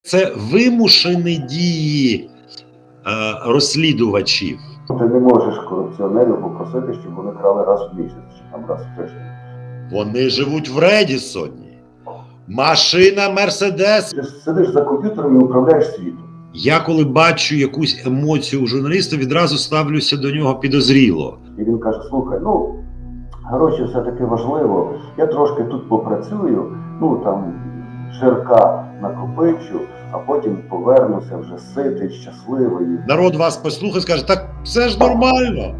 Це вимушені дії розслідувачів. Ти не можеш корупціонерів попросити, щоб вони крали раз в місяць, чи там раз в тиждень. Вони живуть в Редісоні. Машина Мерседес. Ти сидиш за комп'ютером і управляєш світом. Я коли бачу якусь емоцію у журналіста, відразу ставлюся до нього підозріло. І він каже: слухай, гроші все-таки важливо, я трошки тут попрацюю, там жирка накопичу, а потім повернуся вже ситий, щасливий. Народ вас послухає, скаже: так все ж нормально.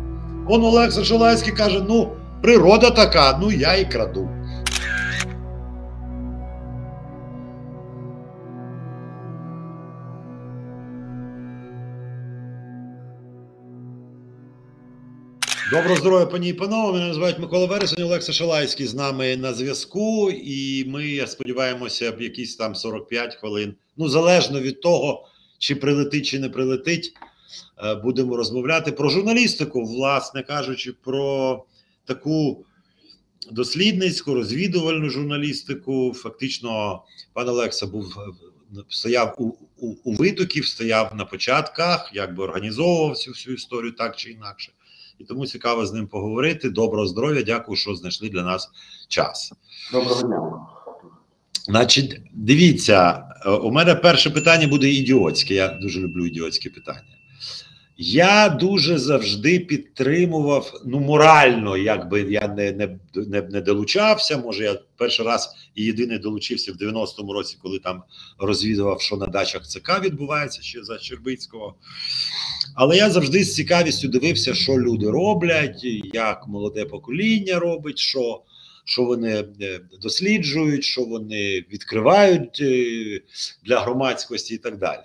Он Олекса Шалайський каже: природа така, я і краду. Доброго здоров'я, пані і панове. Мене називають Микола Вересень, Олекса Шалайський з нами на зв'язку. І ми сподіваємося, в якісь там 45 хвилин, залежно від того, чи прилетить, чи не прилетить, будемо розмовляти про журналістику, власне кажучи, про таку дослідницьку, розвідувальну журналістику. Фактично, пан Олекса стояв у витоків, стояв на початках, якби організовував всю історію так чи інакше. І тому цікаво з ним поговорити. Доброго здоров'я, дякую, що знайшли для нас час. Доброго дня. Значить, дивіться, у мене перше питання буде ідіотське. Я дуже люблю ідіотські питання. Я дуже завжди підтримував, морально, якби я не долучався, може я перший раз і єдиний долучився в 90-му році, коли там розвідував, що на дачах ЦК відбувається ще за Щербицького. Але я завжди з цікавістю дивився, що люди роблять, як молоде покоління робить, що вони досліджують, що вони відкривають для громадськості і так далі.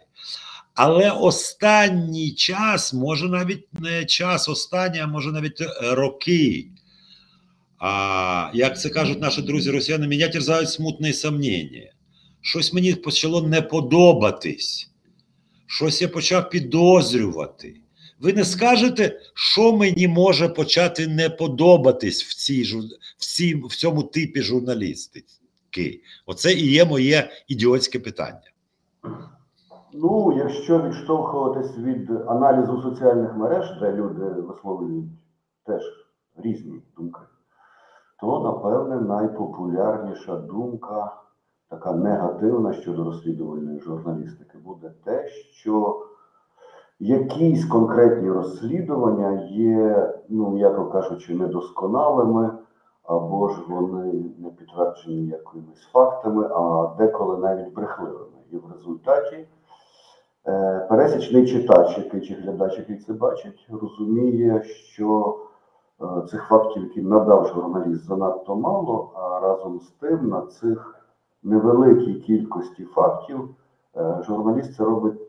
Але останній час, може навіть не час останній, а може навіть роки, як це кажуть наші друзі-росіяни, мене терзають смутні сумніви. Щось мені почало не подобатись, щось я почав підозрювати. Ви не скажете, що мені може почати не подобатись в цьому типі журналістики? Оце і є моє ідіотське питання. Якщо відштовхуватись від аналізу соціальних мереж, де люди висловлюють теж різні думки, то, напевне, найпопулярніша думка, така негативна щодо розслідувальної журналістики, буде те, що якісь конкретні розслідування є, м'яко кажучи, недосконалими, або ж вони не підтверджені якимись фактами, а деколи навіть брехливими. І в результаті пересічний читач, чи глядач, який це бачить, розуміє, що цих фактів, які надав журналіст, занадто мало, а разом з тим на цих невеликій кількості фактів журналіст це робить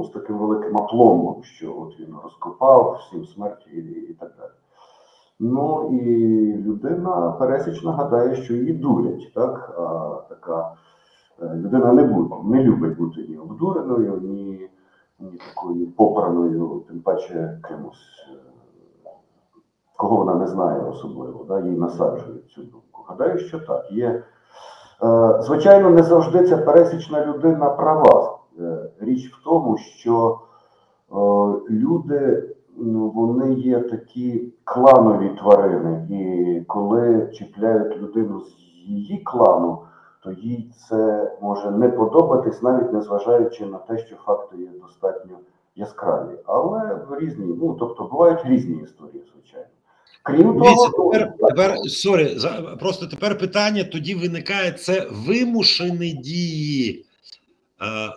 з таким великим апломбом, що от він розкопав всім смерті і так далі. І людина пересічна гадає, що її дурять, так? А така людина не любить бути ні обдуреною, ні такою попраною, тим паче кимось, кого вона не знає особливо, їй насаджують цю думку. Гадаю, що так, є. Звичайно, не завжди ця пересічна людина права. Річ в тому, що люди, вони є такі кланові тварини, і коли чіпляють людину з її клану, то їй це може не подобатись, навіть незважаючи на те, що факти є достатньо яскраві. Але різні, тобто бувають різні історії, звичайно. Крім того, тепер питання тоді виникає: це вимушені дії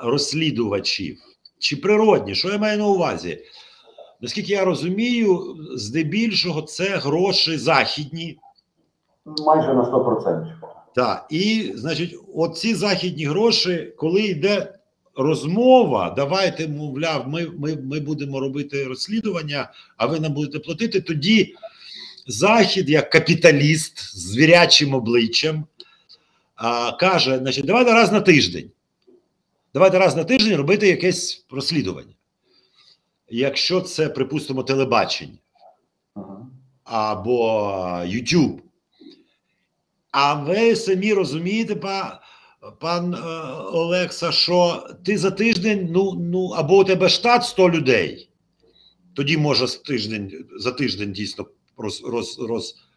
розслідувачів чи природні? Що я маю на увазі? Наскільки я розумію, здебільшого це гроші західні. Майже на 100%. Так, і, значить, оці західні гроші, коли йде розмова, давайте, мовляв, ми будемо робити розслідування, а ви нам будете платити, тоді Захід, як капіталіст з звірячим обличчям, каже, значить, давайте раз на тиждень робити якесь розслідування. Якщо це, припустимо, телебачення або YouTube. А ви самі розумієте, пан Олекса, що ти за тиждень, або у тебе штат 100 людей, тоді може за тиждень дійсно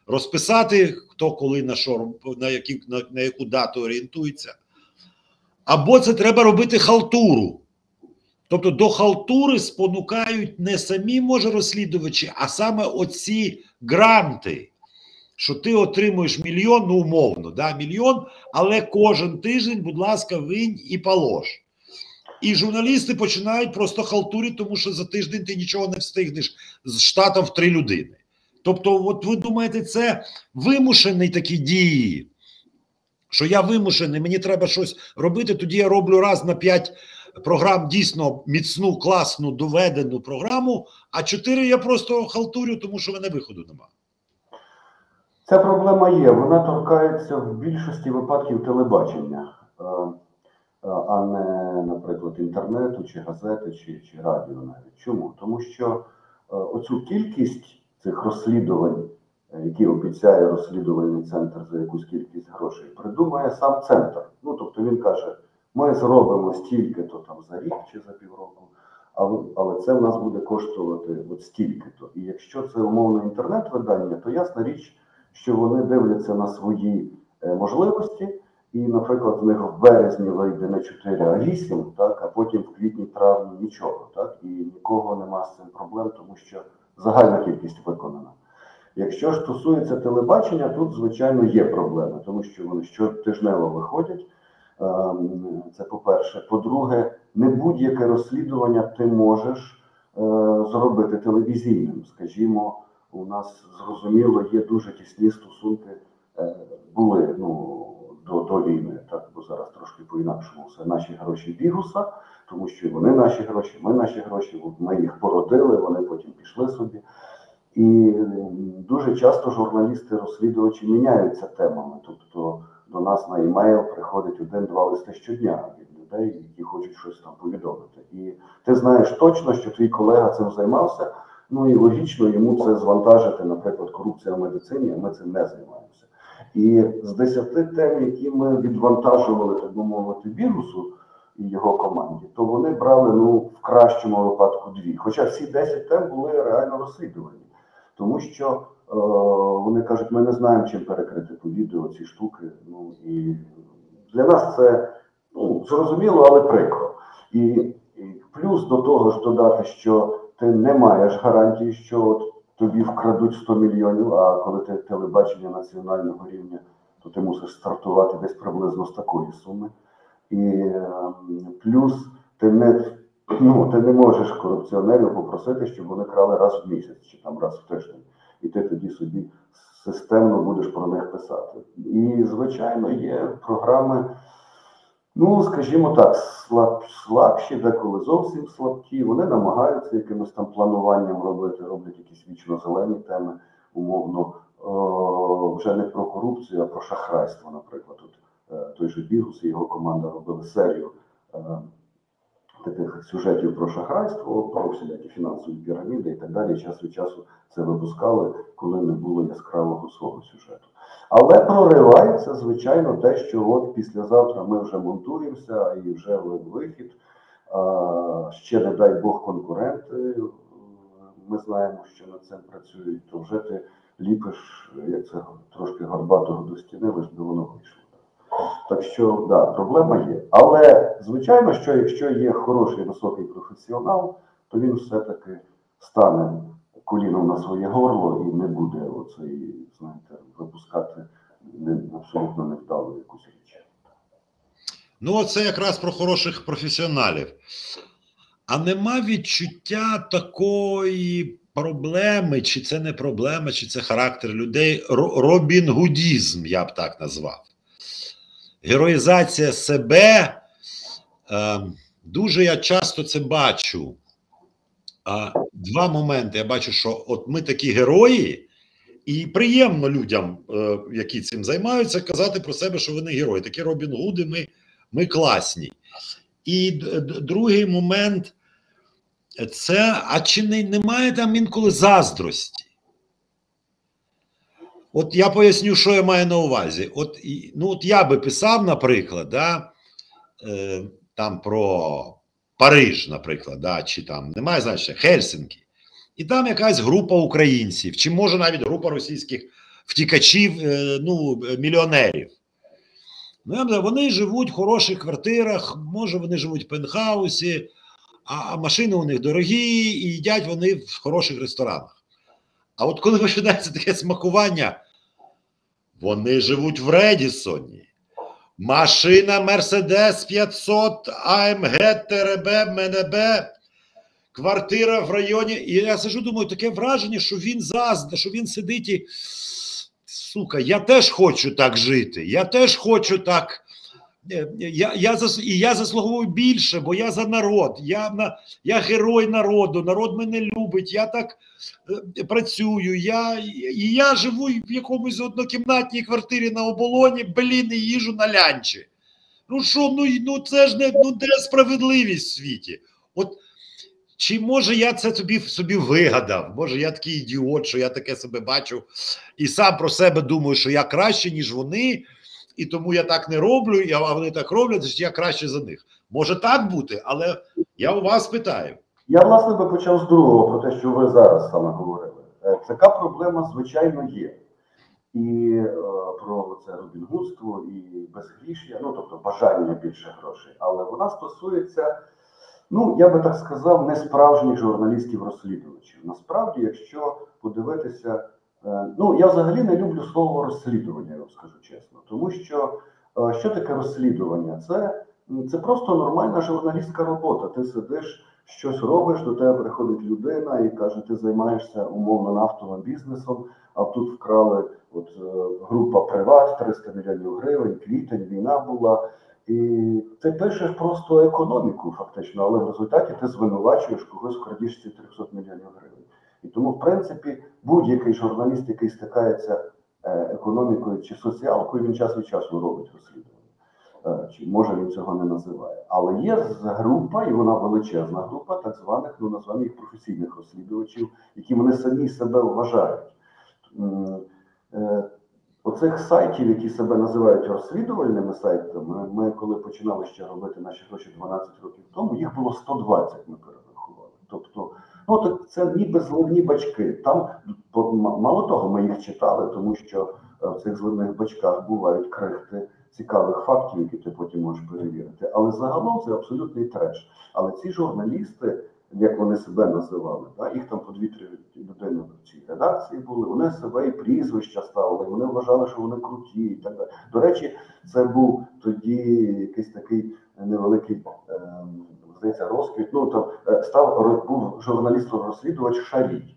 розписати, хто коли на що, на яку дату орієнтується. Або це треба робити халтуру. Тобто до халтури спонукають не самі, може, розслідувачі, а саме оці гранти, що ти отримуєш мільйон, умовно, мільйон, але кожен тиждень, будь ласка, винь і полож. І журналісти починають просто халтурити, тому що за тиждень ти нічого не встигнеш з штатом в 3 людини. Тобто, от ви думаєте, це вимушені такі дії, що я вимушений, мені треба щось робити, тоді я роблю раз на 5 програм дійсно міцну, класну, доведену програму, а 4 я просто халтурю, тому що в мене виходу немає. Ця проблема є, вона торкається в більшості випадків телебачення, а не, наприклад, інтернету, чи газети, чи радіо навіть. Чому? Тому що оцю кількість цих розслідувань, які обіцяє розслідувальний центр за якусь кількість грошей, придумає сам центр. Ну, тобто він каже, ми зробимо стільки-то там за рік чи за півроку, але це в нас буде коштувати от стільки-то. І якщо це умовно інтернет-видання, то ясна річ, що вони дивляться на свої можливості, і, наприклад, в них в березні вийде не 4, а 8, так, а потім в квітні-травні нічого, так, і нікого нема з цим проблем, тому що загальна кількість виконана. Якщо ж стосується телебачення, тут, звичайно, є проблеми, тому що вони щотижнево виходять, це по-перше. По-друге, не будь-яке розслідування ти можеш зробити телевізійним. Скажімо, у нас, зрозуміло, є дуже тісні стосунки, були до війни, так, бо зараз трошки по-інакшому все. Наші гроші Бігуса, тому що вони наші гроші, ми наші гроші, ми їх породили, вони потім пішли собі. І дуже часто журналісти-розслідувачі міняються темами, тобто до нас на емейл приходить 1-2 листи щодня від людей, які хочуть щось там повідомити. І ти знаєш точно, що твій колега цим займався, і логічно йому це звантажити, наприклад, корупція в медицині, а ми цим не займаємося. І з 10 тем, які ми відвантажували, так би мовити, Бігусу і його команді, то вони брали, в кращому випадку 2. Хоча всі 10 тем були реально розслідувані. Тому що вони кажуть, ми не знаємо, чим перекрити по відео ці штуки. І для нас це зрозуміло, але прикро. І плюс до того ж додати, що ти не маєш гарантії, що от тобі вкрадуть 100 мільйонів, а коли ти телебачення національного рівня, то ти мусиш стартувати десь приблизно з такої суми. І плюс ти не можеш корупціонерів попросити, щоб вони крали раз в місяць чи там раз в тиждень. І ти тоді собі системно будеш про них писати. І, звичайно, є програми, скажімо так, слабші, деколи зовсім слабкі. Вони намагаються якимось там плануванням роблять якісь вічно-зелені теми, умовно, вже не про корупцію, а про шахрайство, наприклад. Той же Бігус і його команда робили серію таких сюжетів про шахрайство, про всілякі фінансові піраміди і так далі. Час від часу це випускали, коли не було яскравого свого сюжету. Але проривається, звичайно, те, що от післязавтра ми вже монтуємося і вже вихід. Ще, не дай Бог, конкуренти, ми знаємо, що над цим працюють, то вже ти ліпиш, як це трошки горбатого до стіни, лиш би воно вийшло. Так що, да, проблема є. Але, звичайно, що якщо є хороший, високий професіонал, то він все-таки стане коліном на своє горло і не буде випускати абсолютно невдалу якусь річ. Це якраз про хороших професіоналів. А нема відчуття такої проблеми, чи це не проблема, чи це характер людей, робінгудізм, я б так назвав. Героїзація себе, дуже я часто це бачу. 2 моменти. Я бачу, що от ми такі герої, і приємно людям, які цим займаються, казати про себе, що вони герої. Такі Робін Гуди, ми класні. І другий момент – це, а чи немає там інколи заздрості? От я поясню, що я маю на увазі. От я би писав, наприклад, да, там про Париж, наприклад, да, чи там немає значення, Хельсинкі. І там якась група українців, чи може навіть група російських втікачів, мільйонерів. Ну, вони живуть в хороших квартирах, може вони живуть в пентхаусі, а машини у них дорогі, і їдять вони в хороших ресторанах. А от коли починається таке смакування, вони живуть в Редісоні. Машина Мерседес 500, АМГ, ТРБ, МНБ, квартира в районі. І я сижу, думаю, таке враження, що він що він сидить і, сука, я теж хочу так жити, я теж хочу так. Я заслуговую більше, бо я за народ, я герой народу, народ мене любить, я так працюю, я живу в якомусь однокімнатній квартирі на Оболоні, і їжу на лянчі. Ну що, це ж не де справедливість в світі. От чи може я це собі вигадав, може я такий ідіот, що я таке себе бачу і сам про себе думаю, що я краще, ніж вони, і тому я так не роблю, а вони так роблять, що я краще за них. Може так бути, але я у вас питаю. Я, власне, би почав з другого, про те, що ви зараз саме говорили. Така проблема, звичайно, є. І про це робінгудство, і безгрішення, тобто бажання більше грошей. Але вона стосується, я би так сказав, не справжніх журналістів-розслідувачів. Насправді, якщо подивитися, я взагалі не люблю слово розслідування, я вам скажу чесно. Тому що таке розслідування? Це просто нормальна журналістська робота. Ти сидиш, щось робиш, до тебе приходить людина і каже, ти займаєшся умовно нафтовим бізнесом, а тут вкрали група «Приват», 300 мільйонів гривень, квітень, війна була. І ти пишеш просто економіку фактично, але в результаті ти звинувачуєш когось в крадіжці 300 мільйонів гривень. І тому, в принципі, будь-який журналіст, який стикається економікою чи соціалкою, він час від часу робить розслідування. Чи може він цього не називає. Але є група, і вона величезна група, так званих, названих їх професійних розслідувачів, які вони самі себе вважають. Оцих сайтів, які себе називають розслідувальними сайтами, ми коли починали ще робити наші гроші 12 років тому, їх було 120, ми перерахували. Тобто, це ніби зливні бачки. Там, мало того, ми їх читали, тому що в цих зливних бачках бувають крихти цікавих фактів, які ти потім можеш перевірити. Але загалом це абсолютний треш. Але ці журналісти, як вони себе називали, їх там по 2-3 людини в цій редакції були, вони себе і прізвища ставили, вони вважали, що вони круті і так далі. До речі, це був тоді якийсь такий невеликий, здається, розквіт. Був журналістом-розслідувач Шарій.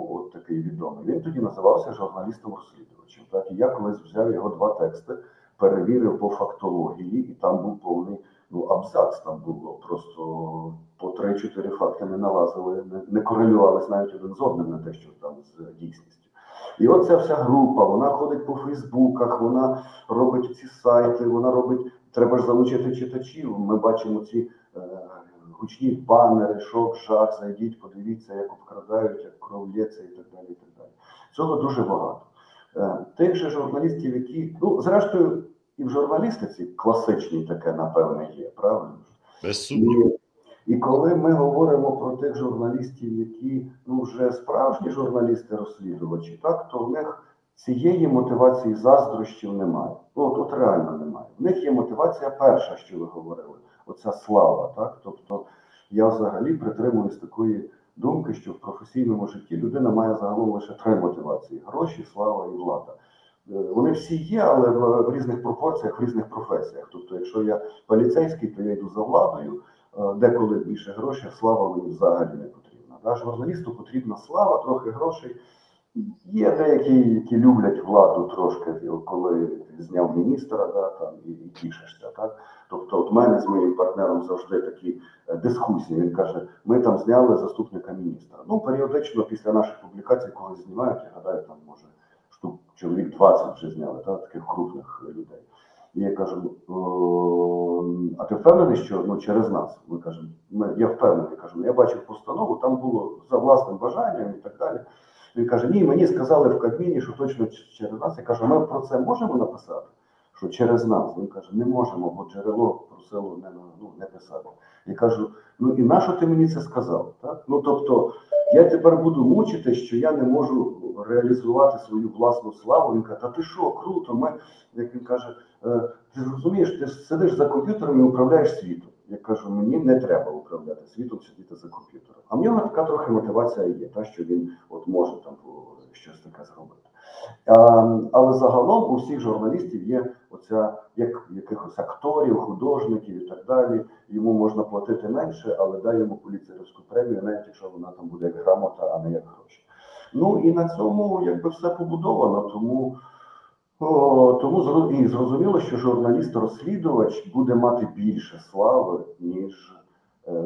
От такий відомий. Він тоді називався журналістом-розслідувачем. І я колись взяв його 2 тексти, перевірив по фактології, і там був повний абзац, там було просто по 3-4 факти не налазили, не корелювалися навіть один з одним на те, що там з дійсністю. І оця вся група, вона ходить по фейсбуках, вона робить ці сайти, вона робить, треба ж залучити читачів, ми бачимо ці гучні банери, шок, жах, зайдіть, подивіться, як обкрадають, як кров лється і так далі, і так далі. Цього дуже багато. Тих же журналістів, які, зрештою, і в журналістиці класичній таке, напевне, є, правильно? Без сумніву. І коли ми говоримо про тих журналістів, які, вже справжні журналісти-розслідувачі, то в них цієї мотивації заздрощів немає. От реально немає. В них є мотивація перша, що ви говорили, оця слава, Тобто, я взагалі притримуюсь такої думки, що в професійному житті людина має загалом лише 3 мотивації: гроші, слава і влада. Вони всі є, але в різних пропорціях, в різних професіях. Тобто, якщо я поліцейський, то я йду за владою, деколи більше грошей, слава мені взагалі не потрібна. Журналісту потрібна слава, трохи грошей. Є деякі, які люблять владу трошки, коли ти зняв міністра, і тішишся. Тобто, от мене з моїм партнером завжди такі дискусії. Він каже, ми там зняли заступника міністра. Періодично після наших публікацій когось знімають, я гадаю, там може чоловік 20 вже зняли, таких крупних людей. І я кажу, а ти впевнений, що через нас? Ми кажемо, я впевнений, кажу, я бачив постанову, там було за власним бажанням і так далі. Він каже, ні, мені сказали в Кабміні, що точно через нас. Я кажу, ми про це можемо написати? Що через нас? Він каже, не можемо, бо джерело просило не писати. Я кажу, ну і нащо ти мені це сказав? Так? Ну тобто, я тепер буду мучити, що я не можу реалізувати свою власну славу. Він каже, та ти що, круто, ми, як він каже, ти розумієш, ти сидиш за комп'ютером і управляєш світом. Я кажу, мені не треба управляти світом, сидіти за комп'ютером. А в нього така трохи мотивація є, та, що він от може там щось таке зробити. Але загалом у всіх журналістів є оця, як якихось акторів, художників і так далі. Йому можна платити менше, але дай йому Пулітцерівську премію, навіть якщо вона там буде як грамота, а не як гроші. Ну і на цьому якби все побудовано, тому і зрозуміло, що журналіст-розслідувач буде мати більше слави, ніж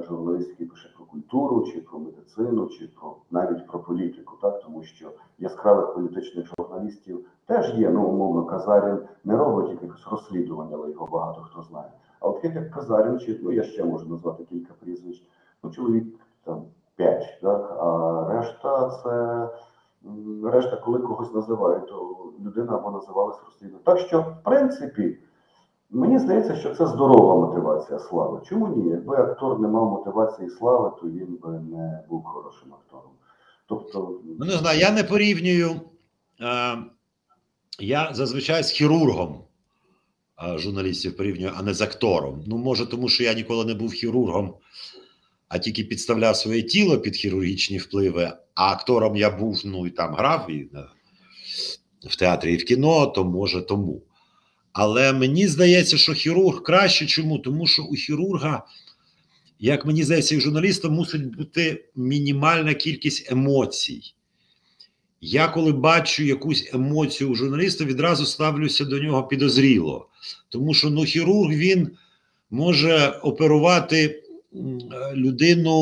журналіст, який пише про культуру, чи про медицину, чи навіть про політику, так? Тому що яскравих політичних журналістів теж є, ну, умовно, Казарін не робить якихось розслідувань, але його багато хто знає. А от як Казарін, чи, ну, я ще можу назвати кілька прізвищ, ну, чоловік там 5, так? А решта, коли когось називають, то людина або називалась розслідуванням. Так що, в принципі, мені здається, що це здорова мотивація слави. Чому ні? Якби актор не мав мотивації слави, то він би не був хорошим актором. Тобто, ну, не знаю, я не порівнюю, я зазвичай з хірургом журналістів порівнюю, а не з актором. Ну, може, тому що я ніколи не був хірургом, а тільки підставляв своє тіло під хірургічні впливи, а актором я був, ну, і там грав і в театрі, і в кіно, то може тому. Але мені здається, що хірург краще. Чому? Тому що у хірурга, як мені здається, і журналіста мусить бути мінімальна кількість емоцій. Я коли бачу якусь емоцію у журналіста, відразу ставлюся до нього підозріло. Тому що, ну, хірург, він може оперувати людину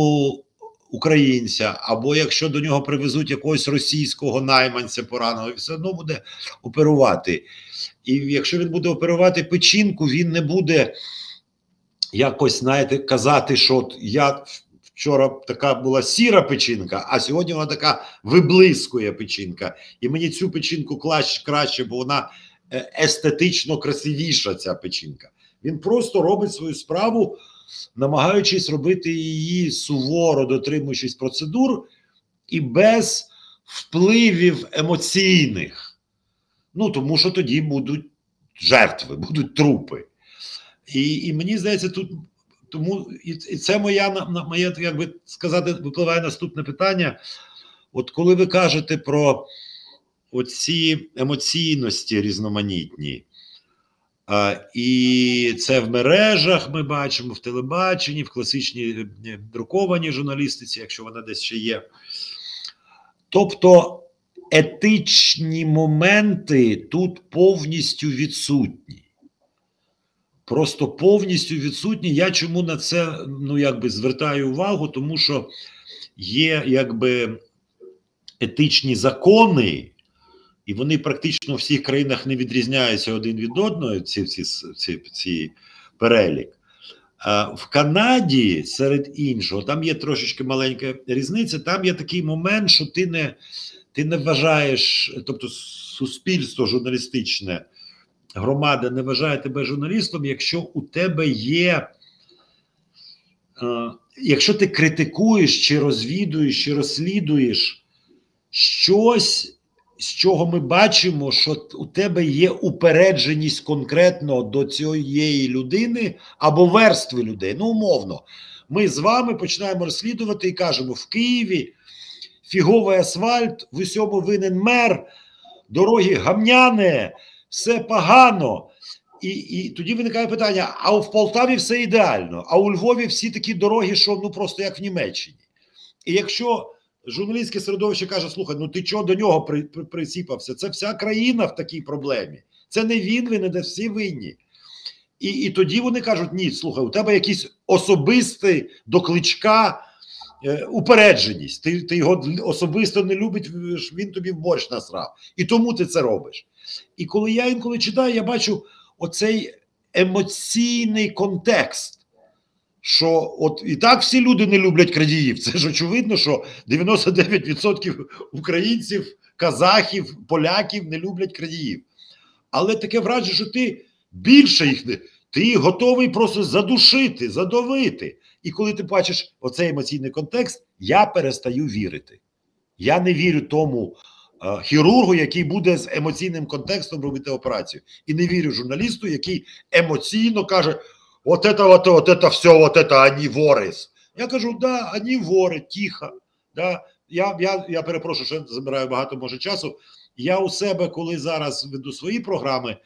українця, або якщо до нього привезуть якогось російського найманця пораненого, він все одно буде оперувати. І якщо він буде оперувати печінку, він не буде якось, знаєте, казати, що от я вчора така була сіра печінка, а сьогодні вона така виблискує печінка. І мені цю печінку краще, бо вона естетично красивіша, ця печінка. Він просто робить свою справу, намагаючись робити її суворо, дотримуючись процедур і без впливів емоційних. Ну, тому що тоді будуть жертви, будуть трупи. І мені здається, тут тому і це моє, як би сказати, випливає наступне питання. От коли ви кажете про оці емоційності різноманітні, і це в мережах ми бачимо, в телебаченні, в класичній друкованій журналістиці, якщо вона десь ще є. Тобто етичні моменти тут повністю відсутні. Просто повністю відсутні. Я чому на це, ну, якби звертаю увагу, тому що є, якби, етичні закони, і вони практично в всіх країнах не відрізняються один від одного, ці перелік. В Канаді, серед іншого, там є трошечки маленька різниця, там є такий момент, що ти не вважаєш, тобто суспільство журналістичне, громада не вважає тебе журналістом, якщо у тебе є, якщо ти критикуєш, чи розвідуєш, чи розслідуєш щось, з чого ми бачимо, що у тебе є упередженість конкретно до цієї людини або верстви людей. Ну, умовно, ми з вами починаємо розслідувати і кажемо, в Києві фіговий асфальт, в усьому винен мер, дороги гамняне, все погано. І тоді виникає питання, а в Полтаві все ідеально, а у Львові всі такі дороги, що ну просто як в Німеччині. І якщо журналістське середовище каже, слухай, ну ти чого до нього присіпався? Це вся країна в такій проблемі. Це не він винен, де всі винні. І тоді вони кажуть, ні, слухай, у тебе якийсь особистий до Кличка упередженість. Ти його особисто не любиш, він тобі в борщ насрав. І тому ти це робиш. І коли я інколи читаю, я бачу оцей емоційний контекст. що от і так всі люди не люблять крадіїв. Це ж очевидно, що 99% українців, казахів, поляків не люблять крадіїв. Але таке враження, що ти більше їх не. Ти їх готовий просто задушити, задавити. І коли ти бачиш оцей емоційний контекст, я перестаю вірити. Я не вірю тому хірургу, який буде з емоційним контекстом робити операцію. І не вірю журналісту, який емоційно каже: от это все, вот это они вори. Я кажу: да, они вори, тихо. Да. Я перепрошую, що я забираю багато може часу. Я у себе, коли зараз веду свої програми,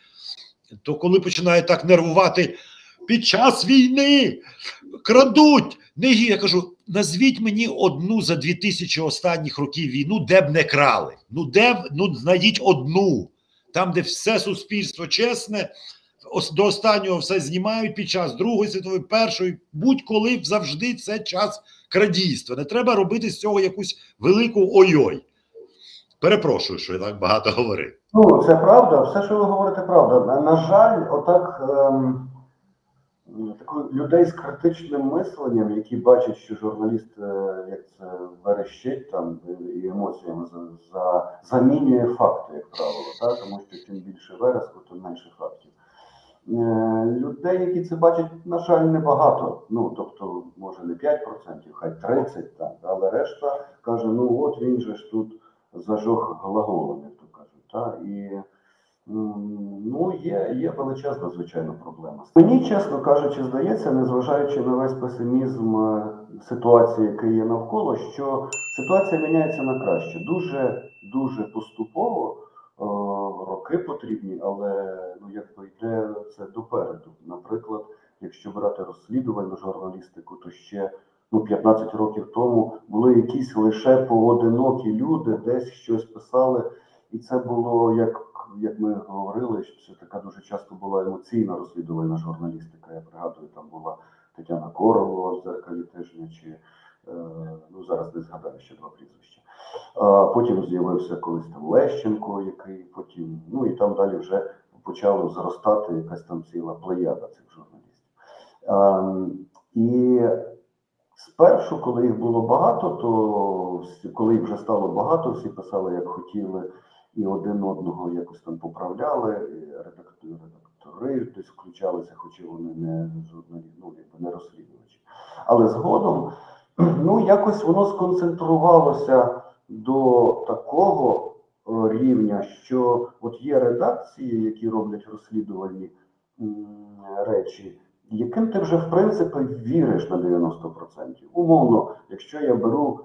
то коли починаю так нервувати: під час війни крадуть, не гі. Я кажу: назвіть мені одну за 2000 останніх років війну, де б не крали. Знайдіть одну. Там, де все суспільство чесне, до останнього все знімають під час Другої світової, Першої, будь-коли, завжди це час крадійства. Не треба робити з цього якусь велику ой-ой. Перепрошую, що я так багато говорив. Ну, це правда, все, що ви говорите, правда. На жаль, отак людей з критичним мисленням, які бачать, що журналіст, як це верещить там і емоціями замінює факти, як правило, так? Тому що чим більше вереску, тим менше фактів. Людей, які це бачать, на жаль, небагато. Ну, тобто, може не 5%, хай 30%, так, але решта каже: ну от він же ж тут зажог глаголом, як то кажуть. Так? І ну, є величезна, звичайно, проблема. Мені, чесно кажучи, здається, незважаючи на весь песимізм ситуації, яка є навколо, що ситуація міняється на краще. Дуже поступово, роки потрібні, але ну, якби йде це допереду. Наприклад, якщо брати розслідувальну журналістику, то ще 15 років тому були якісь лише поодинокі люди, десь щось писали, і це було, як ми говорили, що це така дуже часто була емоційна розслідувальна журналістика. Я пригадую, там була Тетяна Королова в «Дзеркалі тижня», чи, ну зараз не згадаю ще два прізвища. Потім з'явився колись там Лещенко, який потім, ну і там далі вже почало зростати якась там ціла плеяда цих журналістів. І спершу, коли їх було багато, то коли їх вже стало багато, всі писали, як хотіли, і один одного якось там поправляли, і редактори десь включалися, хоча вони не журналісти, ну, не розслідувачі. Але згодом, ну, якось воно сконцентрувалося до такого рівня, що от є редакції, які роблять розслідувальні речі, яким ти вже, в принципі, віриш на 90%. Умовно, якщо я беру,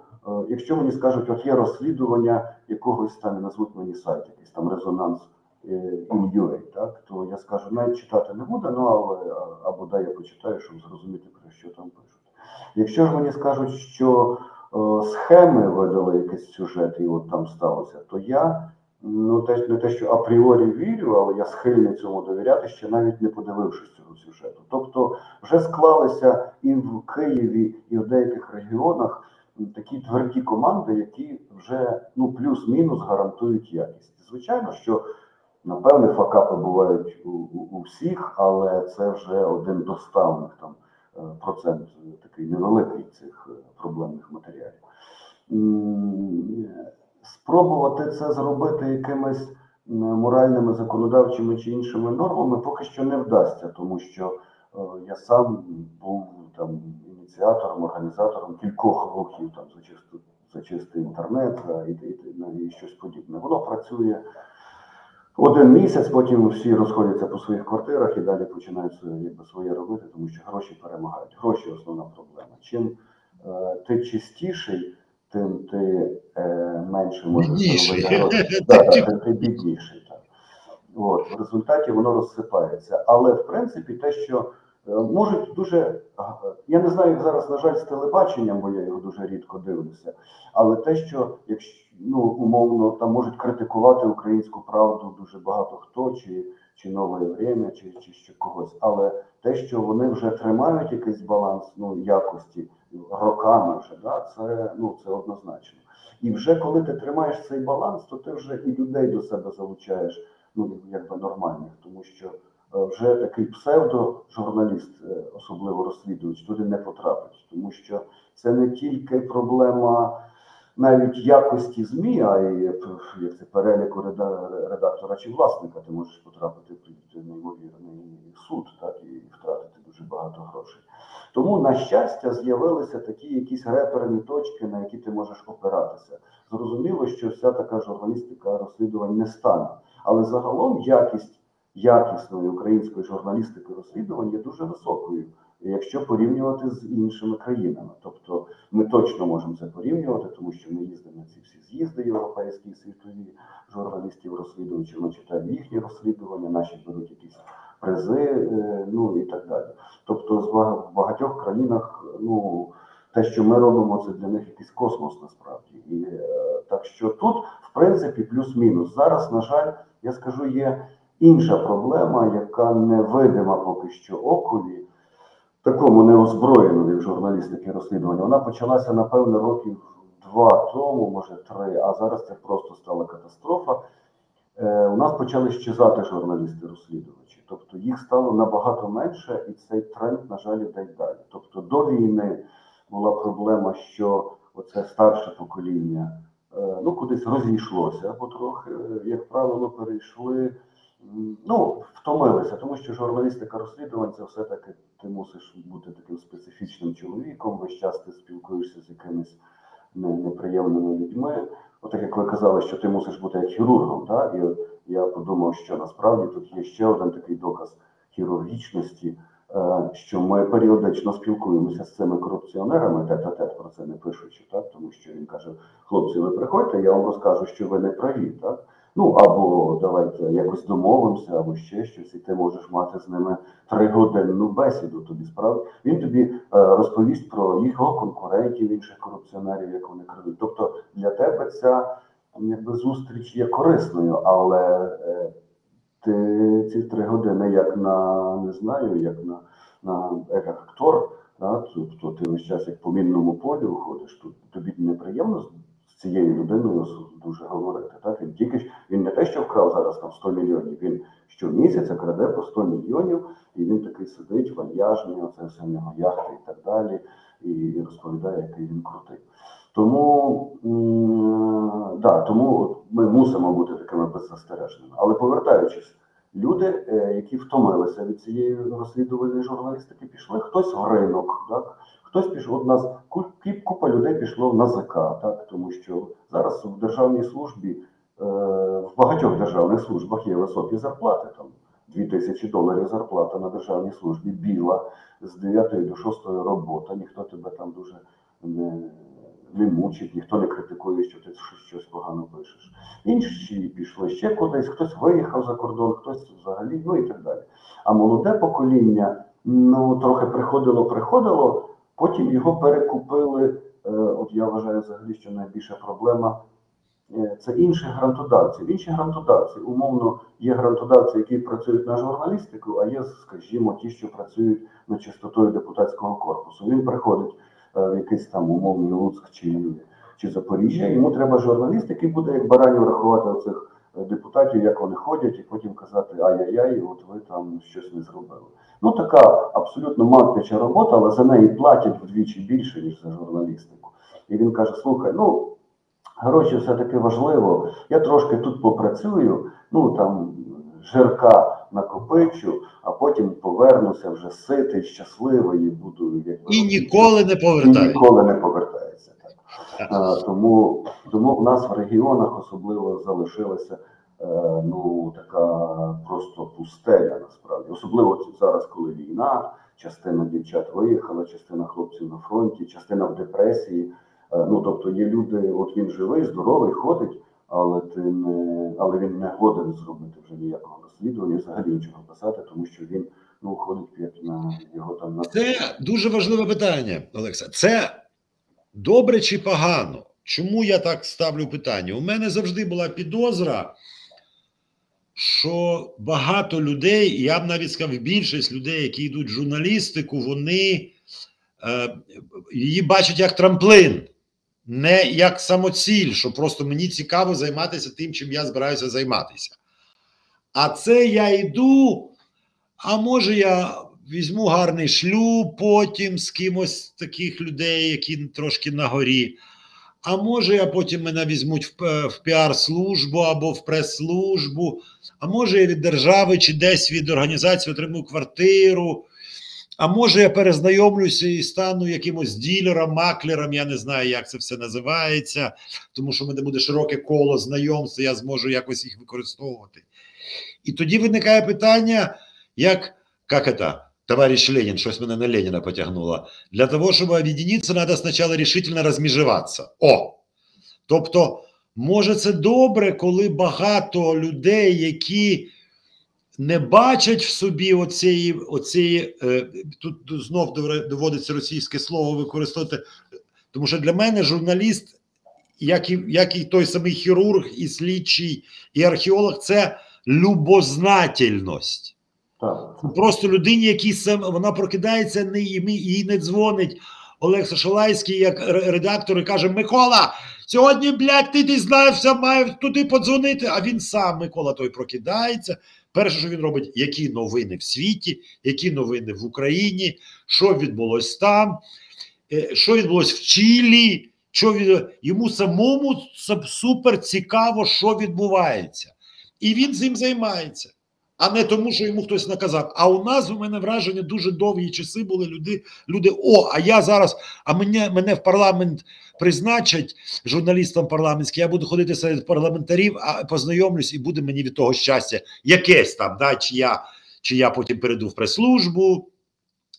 якщо мені скажуть, от є розслідування якогось там, назвуть мені сайт, якийсь там резонанс in.ua, так, то я скажу, навіть читати не буду, ну, але, або дай я почитаю, щоб зрозуміти, про що там пишуть. Якщо ж мені скажуть, що схеми видали якийсь сюжет, і от там сталося, то я, ну, не те, що апріорі вірю, але я схильний цьому довіряти, ще навіть не подивившись цього сюжету. Тобто вже склалися і в Києві, і в деяких регіонах такі тверді команди, які вже, ну, плюс-мінус гарантують якість. Звичайно, що, напевне, факапи бувають у всіх, але це вже один доставних там процент такий невеликий цих проблемних матеріалів. Спробувати це зробити якимись моральними, законодавчими чи іншими нормами поки що не вдасться, тому що я сам був там ініціатором, організатором кількох рухів там за чистий інтернет і щось подібне. Воно працює один місяць, потім всі розходяться по своїх квартирах і далі починають своє робити, тому що гроші перемагають. Гроші – основна проблема. Чим ти чистіший, тим ти менше можеш заробити гроші. Ти бідніший. Так. От, в результаті воно розсипається. Але, в принципі, те, що можуть дуже... Я не знаю, як зараз, на жаль, з телебаченням, бо я його дуже рідко дивлюся, але те, що, якщо, ну, умовно, там можуть критикувати «Українську правду» дуже багато хто, чи «Нове время», чи ще когось. Але те, що вони вже тримають якийсь баланс, ну, якості, роками вже, да, це однозначно. І вже коли ти тримаєш цей баланс, то ти вже і людей до себе залучаєш, ну, якби нормальних, тому що вже такий псевдожурналіст, особливо розслідувач, туди не потрапить. Тому що це не тільки проблема навіть якості ЗМІ, а й як це, переліку редактора чи власника. Ти можеш потрапити в неймовірний суд, так, і втратити дуже багато грошей. Тому, на щастя, з'явилися такі якісь реперні точки, на які ти можеш опиратися. Зрозуміло, що вся така журналістика розслідувань не стане. Але загалом якість якісної української журналістики розслідувань є дуже високою, якщо порівнювати з іншими країнами. Тобто ми точно можемо це порівнювати, тому що ми їздимо на ці всі з'їзди європейські і світові журналістів-розслідувачів, ми читаємо їхні розслідування, наші беруть якісь призи, ну і так далі. Тобто в багатьох країнах, ну, те, що ми робимо, це для них якийсь космос насправді. І так що тут, в принципі, плюс-мінус. Зараз, на жаль, я скажу, є інша проблема, яка не видима поки що окові, такому неозброєному в журналістики розслідування. Вона почалася, напевно, років 2 тому, може 3, а зараз це просто стала катастрофа. У нас почали щезати журналісти-розслідувачі. Тобто їх стало набагато менше, і цей тренд, на жаль, йде й далі. Тобто до війни була проблема, що оце старше покоління, ну, кудись розійшлося потрохи, як правило, перейшли, ну, втомилися, тому що журналістика розслідувань – це все-таки ти мусиш бути таким специфічним чоловіком, весь час ти спілкуєшся з якимись неприємними людьми. Отак, як ви казали, що ти мусиш бути як хірургом, так? І от я подумав, що насправді тут є ще один такий доказ хірургічності, що ми періодично спілкуємося з цими корупціонерами, тет-а-тет, про це не пишучи, так? Тому що він каже: хлопці, ви приходьте, я вам розкажу, що ви не праві, так? Ну, або давайте якось домовимося, або ще щось, і ти можеш мати з ними 3-годинну бесіду. Тобі справді він тобі розповість про його конкурентів, інших корупціонерів, як вони крадуть. Тобто для тебе ця якби зустріч є корисною, але ти ці 3 години, як на, не знаю, як актор, да, тобто ти весь час як по мінному полю ходиш, тут тобі неприємно з цією людиною дуже говорити. Так? Він не те, що вкрав зараз там 100 мільйонів, він щомісяця краде по 100 мільйонів, і він такий сидить, вальяжний, оце все в нього яхти і так далі, і розповідає, який він крутий. Тому, тому ми мусимо бути такими беззастережними. Але повертаючись, люди, які втомилися від цієї розслідувальної журналістики, пішли, хтось в ринок, так? Хтось пішов, от нас купа людей пішло в НАЗК, так? Тому що зараз в державній службі, в багатьох державних службах є високі зарплати, там $2000 зарплата на державній службі, біла, з 9 до 6 робота, ніхто тебе там дуже не мучить, ніхто не критикує, що ти щось погано пишеш. Інші пішли ще кудись, хтось виїхав за кордон, хтось взагалі, ну і так далі. А молоде покоління, ну, трохи приходило, потім його перекупили. От я вважаю взагалі, що найбільша проблема – це інших грантодавців. Інші грантодавці, умовно, є грантодавці, які працюють на журналістику, а є, скажімо, ті, що працюють над чистотою депутатського корпусу. Він приходить в якийсь там умовний Луцьк чи Запоріжжя, йому треба журналіст, який буде як баранів рахувати оцих депутатів, як вони ходять, і потім казати: ай-яй-яй, от ви там щось не зробили. Ну, така абсолютно мантича робота, але за неї платять вдвічі більше, ніж за журналістику. І він каже: слухай, ну, гроші все-таки важливо, я трошки тут попрацюю, ну, там, жирка накопичу, а потім повернуся вже ситий, щасливий і буду... І ніколи не повертається. І ніколи не повертається. Так. Тому в нас в регіонах особливо залишилася така просто пустеля, насправді. Особливо зараз, коли війна, частина дівчат виїхала, частина хлопців на фронті, частина в депресії. Тобто є люди, от він живий, здоровий, ходить, але він не годен зробити вже ніякого розслідування, взагалі нічого писати, тому що він ходить як на його там... Це дуже важливе питання, Олекса. Це добре чи погано? Чому я так ставлю питання? У мене завжди була підозра, що багато людей, я б навіть сказав, більшість людей, які йдуть в журналістику, вони її бачать як трамплин, не як самоціль, що просто мені цікаво займатися тим, чим я збираюся займатися. А це я йду А може я візьму гарний шлюб потім з кимось з таких людей, які трошки на горі. А може я потім мене візьмуть в піар-службу або в прес-службу. А може я від держави чи десь від організації отримую квартиру. А може я перезнайомлюся і стану якимось ділером, маклером, я не знаю, як це все називається, тому що в мене буде широке коло знайомств, я зможу якось їх використовувати. І тоді виникає питання, як это, товарищ Ленин, щось мене на Леніна потягнуло. Для того, щоб об'єднатися, треба спочатку рішительно розмежуватися. Тобто, може це добре, коли багато людей, які не бачать в собі оцієї тут знов доводиться російське слово використовувати, тому що для мене журналіст, як і той самий хірург, і слідчий, і археолог, це любознательність. Так. Просто людині, вона прокидається, їй не дзвонить Олег Сашалайський, як редактор, і каже: Микола, сьогодні, блядь, ти дізнався, має туди подзвонити. А він сам, Микола, той прокидається. Перше, що він робить, які новини в світі, які новини в Україні, що відбулось там, що відбулось в Чилі, йому самому супер цікаво, що відбувається. І він цим займається. А не тому, що йому хтось наказав. А у нас, у мене враження, дуже довгі часи були люди, а я зараз, мене в парламент призначать журналістом парламентським, я буду ходити серед парламентарів, а познайомлюсь, і буде мені від того щастя якесь там, да, чи я потім перейду в прес-службу,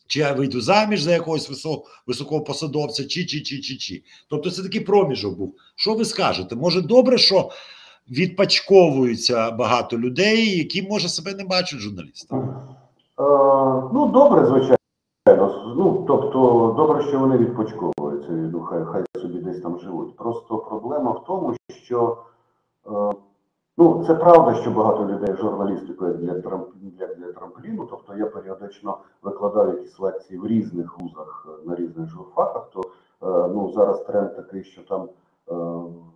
чи я вийду заміж за якогось високого посадовця, чи. Тобто це такий проміжок був. Що ви скажете? Може добре, що відпачковуються багато людей, які, може, себе не бачать журналістами? Ну, добре, звичайно. Ну, тобто, добре, що вони відпочковуються, ну, хай собі десь там живуть. Просто проблема в тому, що, ну, це правда, що багато людей журналістику як для трампліну, тобто я періодично викладаю якісь лекції в різних вузах, на різних журфаках, то, ну, зараз тренд такий, що там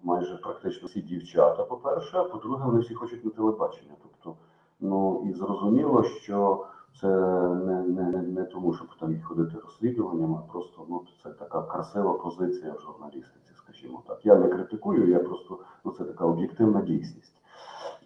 майже практично всі дівчата, по-перше, а по-друге, вони всі хочуть на телебачення. Тобто, ну, і зрозуміло, що це не тому, щоб там ходити розслідуванням, а просто, ну, це така красива позиція в журналістиці, скажімо так. Я не критикую, я просто, ну, це така об'єктивна дійсність.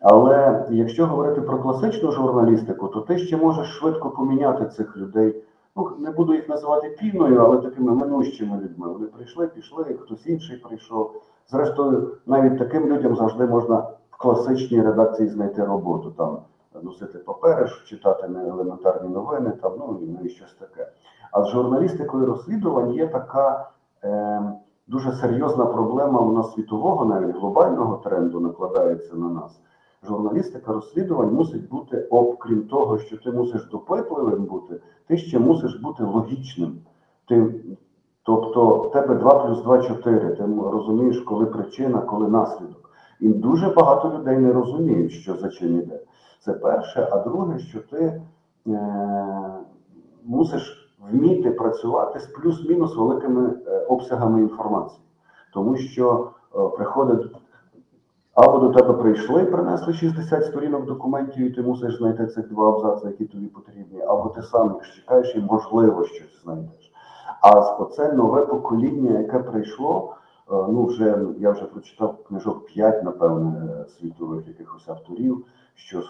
Але якщо говорити про класичну журналістику, то ти ще можеш швидко поміняти цих людей. Ну, не буду їх називати півною, але такими минущими людьми. Вони прийшли, пішли, хтось інший прийшов. Зрештою, навіть таким людям завжди можна в класичній редакції знайти роботу. Там носити папери, читати елементарні новини, там, ну і щось таке. А з журналістикою розслідувань є така дуже серйозна проблема у нас світового, навіть глобального тренду накладається на нас. Журналістика розслідувань мусить бути, окрім того, що ти мусиш допитливим бути, ти ще мусиш бути логічним. Тобто в тебе 2+2 – 4, ти розумієш, коли причина, коли наслідок. І дуже багато людей не розуміють, що за чим іде. Це перше. А друге, що ти мусиш вміти працювати з плюс-мінус великими обсягами інформації. Тому що приходить, або до тебе прийшли, принесли 60 сторінок документів, і ти мусиш знайти цих 2 абзаци, які тобі потрібні, або ти сам їх чекаєш і, можливо, щось знайдеш. А оце нове покоління, яке прийшло, ну, я вже прочитав книжок 5, напевне, світових якихось авторів,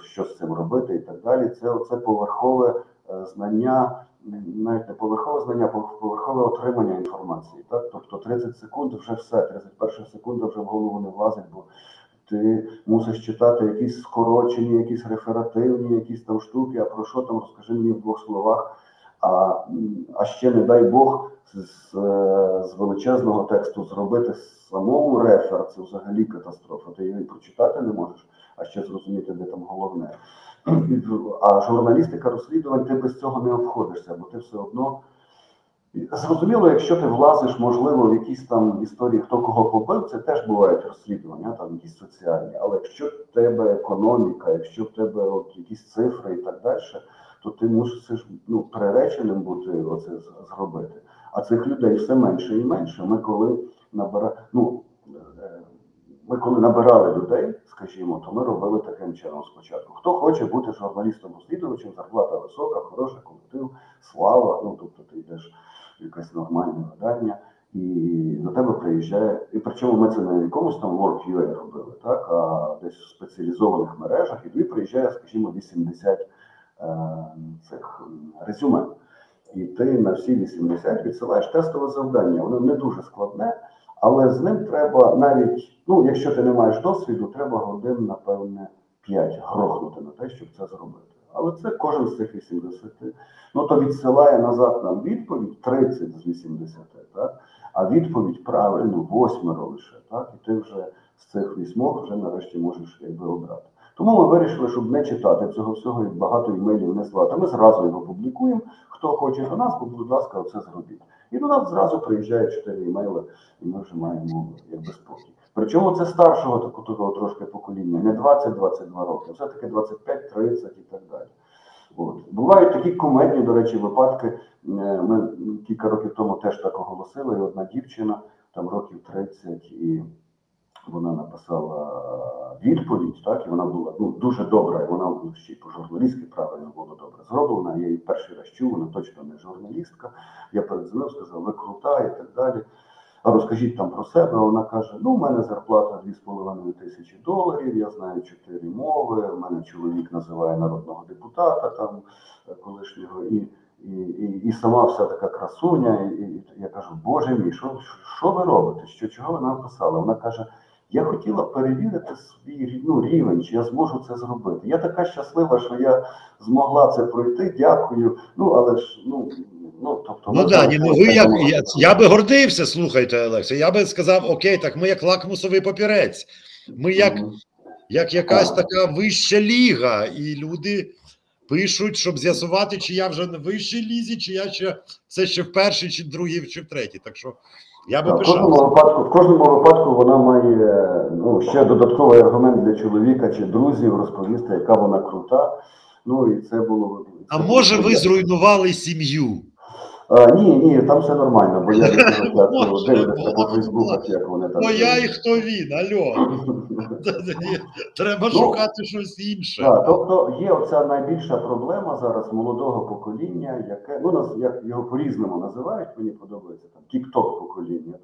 що з цим робити і так далі. Це поверхове знання, навіть не поверхове знання, поверхове отримання інформації. Так? Тобто 30 секунд вже все, 31 секунда вже в голову не влазить, бо ти мусиш читати якісь скорочені, якісь реферативні, якісь там штуки, а про що там, розкажи мені в 2 словах. А ще, не дай Бог, з величезного тексту зробити самому рефер, це взагалі катастрофа. Ти її прочитати не можеш, а ще зрозуміти, де там головне. А журналістика розслідувань, ти без цього не обходишся, бо ти все одно... Зрозуміло, якщо ти влазиш, можливо, в якісь там історії, хто кого побив, це теж бувають розслідування, там якісь соціальні. Але якщо в тебе економіка, якщо в тебе от якісь цифри і так далі, то ти мусиш, ну, приреченим бути оце зробити. А цих людей все менше і менше. Ми коли набираємо, ну, ми коли набирали людей, скажімо, то ми робили таким чином спочатку. Хто хоче бути журналістом-розслідувачем, зарплата висока, хороший колектив, слава, ну тобто ти йдеш в якесь нормальне видання, і до тебе приїжджає, і причому ми це не в якомусь там Work.ua робили, так, а десь в спеціалізованих мережах, і тобі приїжджає, скажімо, 80 цих резюме. І ти на всі 80 відсилаєш тестове завдання. Воно не дуже складне, але з ним треба навіть, ну, якщо ти не маєш досвіду, треба годин, напевне, 5 грохнути на те, щоб це зробити. Але це кожен з цих 80. Ну, то відсилає назад нам відповідь 30 з 80, так? А відповідь правильно 8 лише, так? І ти вже з цих 8 вже нарешті можеш якби обрати. Тому ми вирішили, щоб не читати цього всього і багато імейлів не слати. Ми зразу його публікуємо. Хто хоче до нас, будь ласка, це зробіть. І до нас зразу приїжджає 4 імейли, і ми вже маємо якби спокій. Причому це старшого такого трошки покоління, не 20-22 роки, все-таки 25-30 і так далі. От. Бувають такі кумедні, до речі, випадки. Ми кілька років тому теж так оголосили, і одна дівчина, там років 30, і вона написала відповідь, так, і вона була дуже добра, і вона ще й по-журналістськи правильно було добре зроблена. Я її перший раз чув, вона точно не журналістка. Я передзвонив, сказав, ви крута і так далі. А розкажіть там про себе. Вона каже, ну, у мене зарплата $2,500, я знаю 4 мови, у мене чоловік називає народного депутата там колишнього, і сама вся така красуня. І я кажу, боже мій, що ви робите? Чого ви написали? Вона каже, я хотіла перевірити свій рівень, чи я зможу це зробити. Я така щаслива, що я змогла це пройти, дякую. Ну, але ж, тобто... Ну, Дані, ну ви як, я би гордився, слухайте, Олексій, я би сказав, окей, так ми як лакмусовий папірець, ми як якась така вища ліга, і люди пишуть, щоб з'ясувати, чи я вже на вищій лізі, чи я це ще в першій, чи в другій, чи в третій, так що я би пишався. В кожному випадку вона має ще додатковий аргумент для чоловіка чи друзів розповісти, яка вона крута. Ну і це було... А може ви зруйнували сім'ю? Ні, там все нормально, бо я дивлюся по Фейсбуках, як вони там... Хто я і хто він, алло. Треба шукати щось інше. Так, тобто є оця найбільша проблема зараз молодого покоління, яке, як його по-різному називають, мені подобається, там, тік-ток покоління,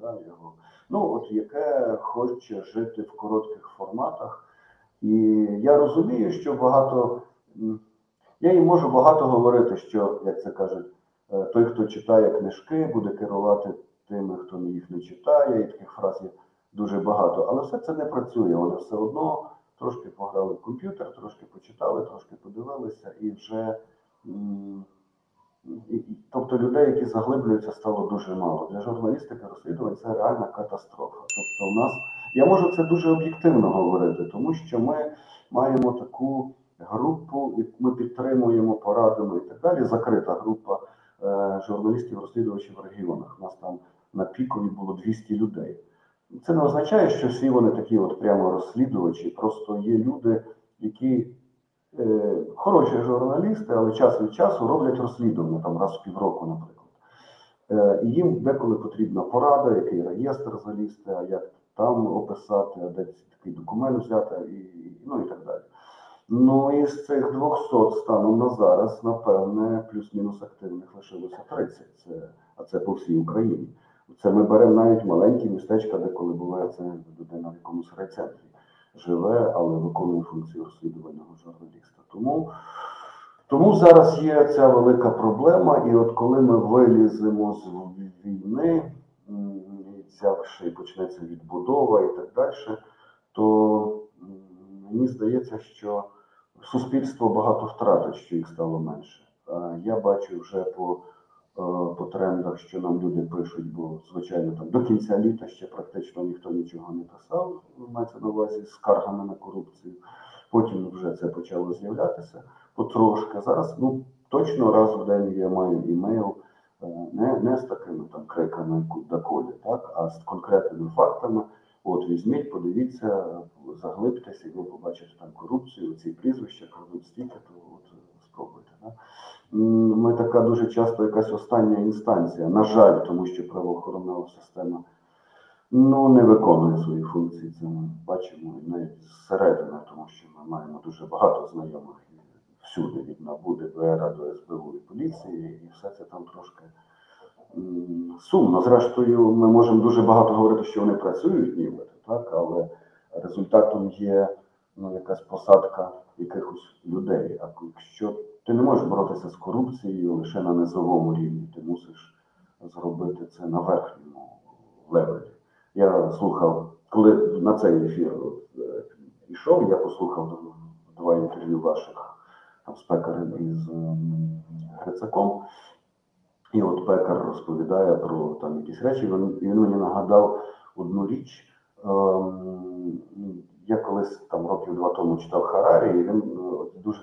от яке хоче жити в коротких форматах. І я розумію, що я їм можу багато говорити, що, як це кажуть, той, хто читає книжки, буде керувати тими, хто їх не читає, і таких фраз є дуже багато. Але все це не працює, вони все одно трошки пограли в комп'ютер, трошки почитали, трошки подивилися, і вже... Тобто людей, які заглиблюються, стало дуже мало. Для журналістики розслідувань це реальна катастрофа. Тобто у нас, я можу це дуже об'єктивно говорити, тому що ми маємо таку групу, і ми підтримуємо порадами і так далі, закрита група журналістів-розслідувачів в регіонах. У нас там на пікові було 200 людей. Це не означає, що всі вони такі от прямо розслідувачі, просто є люди, які хороші журналісти, але час від часу роблять розслідування, там раз в півроку, наприклад. І їм деколи потрібна порада, який реєстр залізти, а як там описати, а де такий документ взяти, і так далі. Ну, із цих 200 станом на зараз, напевне, плюс-мінус активних лишилося 30, а це по всій Україні. Це ми беремо навіть маленькі містечка, де коли буває це людина в якомусь райцентрі живе, але виконує функцію розслідувального журналіста. Тому зараз є ця велика проблема, і от коли ми виліземо з війни, і ця ще й почнеться відбудова і так далі, то мені здається, що суспільство багато втратить, що їх стало менше. Я бачу вже по трендах, що нам люди пишуть, бо, звичайно, там до кінця літа ще практично ніхто нічого не писав, мається на увазі з скаргами на корупцію. Потім вже це почало з'являтися потрошки. Зараз, точно раз в день я маю імейл, не з такими там криками доколі, так, а з конкретними фактами. От, візьміть, подивіться, заглибтеся, і ви побачите там корупцію, ці прізвища, крадуть стільки, то от спробуйте. Да? Ми така дуже часто якась остання інстанція, на жаль, тому що правоохоронна система Ну, не виконує свої функції. Це ми бачимо і навіть зсередини, тому що ми маємо дуже багато знайомих всюди, від НАБУ, ДБР до СБУ і поліції, і все це там трошки сумно. Зрештою, ми можемо дуже багато говорити, що вони працюють, нібито, так, але результатом є якась посадка якихось людей. А якщо ти не можеш боротися з корупцією лише на низовому рівні, ти мусиш зробити це на верхньому левелі. Я слухав, коли на цей ефір йшов, я послухав два інтерв'ю ваших там, з Пекарем і з Грицаком. І от Пекар розповідає про там якісь речі, і він мені нагадав одну річ. Я колись там років 2 тому читав Харарі, і він дуже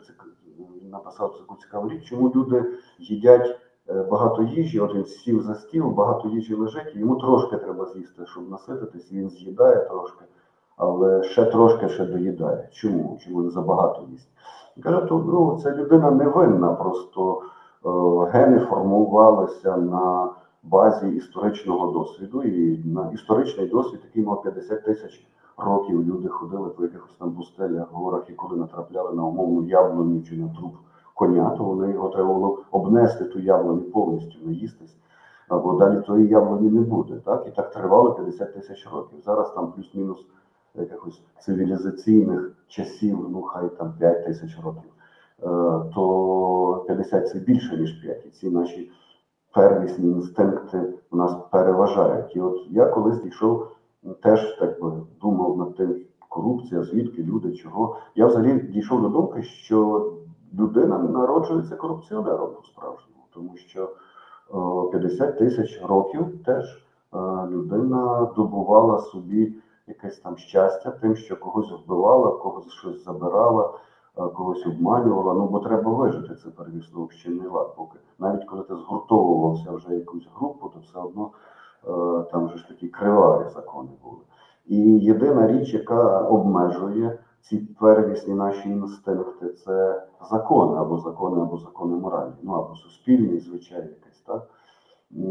написав таку цікаву річ, чому люди їдять багато їжі, от він сів за стіл, багато їжі лежить, і йому трошки треба з'їсти, щоб насититись, він з'їдає трошки, але ще трошки ще доїдає. Чому? Чому він забагато їсть? Він каже, то ця людина невинна, просто гени формувалися на базі історичного досвіду, і на історичний досвід, який мав 50 тисяч років, люди ходили по якихось там пустелях, горах, і коли натрапляли на умовну яблуню чи на труп коня, то вони його треба було обнести ту яблуню повністю, наїстись, або далі тої яблуні не буде. Так? І так тривало 50 тисяч років. Зараз там плюс-мінус якихось цивілізаційних часів, ну хай там 5 тисяч років, то 50 це більше, ніж 5. І ці наші первісні інстинкти у нас переважають. І от я колись дійшов, теж так би думав над тим, корупція, звідки люди, чого. Я взагалі дійшов до думки, що людина народжується корупціонером по-справжньому, тому що 50 тисяч років теж людина добувала собі якесь там щастя тим, що когось вбивала, когось щось забирала, когось обманювала, ну бо треба вижити, це первісно общинний лад. Поки навіть коли ти згуртовувався вже якусь групу, то все одно там же ж такі криваві закони були. І єдина річ, яка обмежує ці первісні наші інстинкти, це закони, або закони моральні, ну або суспільні, звичайно, якесь, так?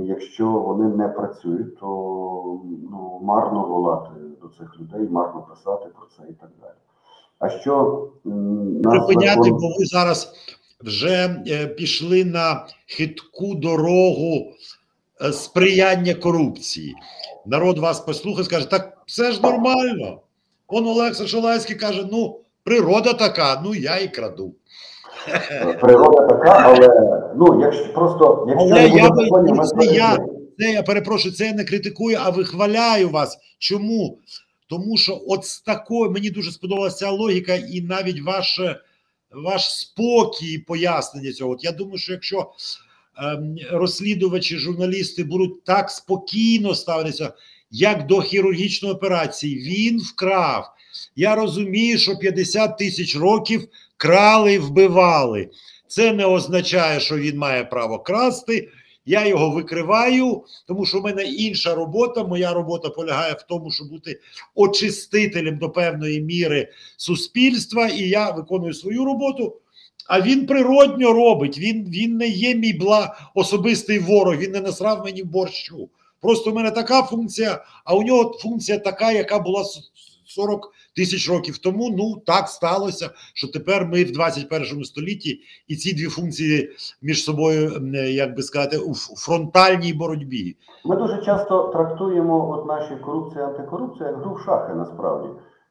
Якщо вони не працюють, то марно волати до цих людей, марно писати про це і так далі. А що припиняти, бо ви зараз вже пішли на хитку дорогу сприяння корупції. Народ вас послухає, скаже, так все ж нормально. Он Олекса Шалайський каже, ну, природа така, ну я і краду. Природа така, але, якщо не буде законів, я перепрошую, це я не критикую, а вихваляю вас. Чому? Тому що от з такою, мені дуже сподобалася ця логіка і навіть ваш спокій пояснення цього. От я думаю, що якщо розслідувачі, журналісти будуть так спокійно ставитися, як до хірургічної операції, він вкрав. Я розумію, що 50 тисяч років крали і вбивали. Це не означає, що він має право красти. Я його викриваю, тому що в мене інша робота. Моя робота полягає в тому, щоб бути очистителем до певної міри суспільства, і я виконую свою роботу. А він природньо робить, він не є мій особистий ворог, він не насрав мені борщу. Просто в мене така функція, а у нього функція така, яка була 40 тисяч років тому. Ну, так сталося, що тепер ми в 21 столітті, і ці дві функції між собою, як би сказати, у фронтальній боротьбі. Ми дуже часто трактуємо наші корупція, антикорупція як гру в шахи, насправді.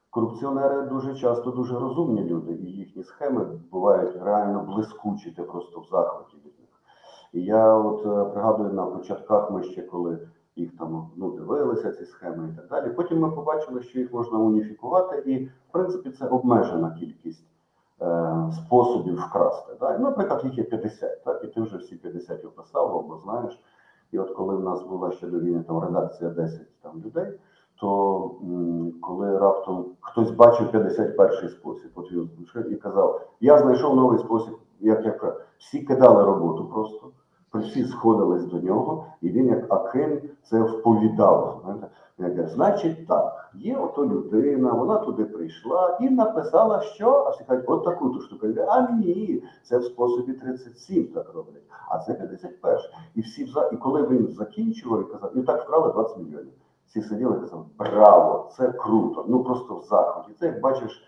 Корупціонери дуже часто дуже розумні люди, і їхні схеми бувають реально блискучі, ти просто в захваті від них. І я от пригадую, на початках ми ще коли їх там дивилися, ці схеми і так далі, потім ми побачили, що їх можна уніфікувати, і в принципі це обмежена кількість способів вкрасти. Так? Наприклад, їх є 50, так? І ти вже всі 50 описав, або знаєш. І от коли в нас була ще до війни там редакція 10 там, людей, то коли раптом хтось бачив 51-й спосіб, от він і казав, я знайшов новий спосіб, як всі кидали роботу просто, всі сходились до нього, і він як Акин це вповідав. Значить так, є ото людина, вона туди прийшла і написала, що, а всі кажуть, от таку ту штуку. А ні, це в способі 37 так роблять, а це 51. І коли він закінчував і казав, і так вкрали 20 мільйонів. всі сиділи і казали, браво, це круто, ну просто в захваті. Це, як бачиш,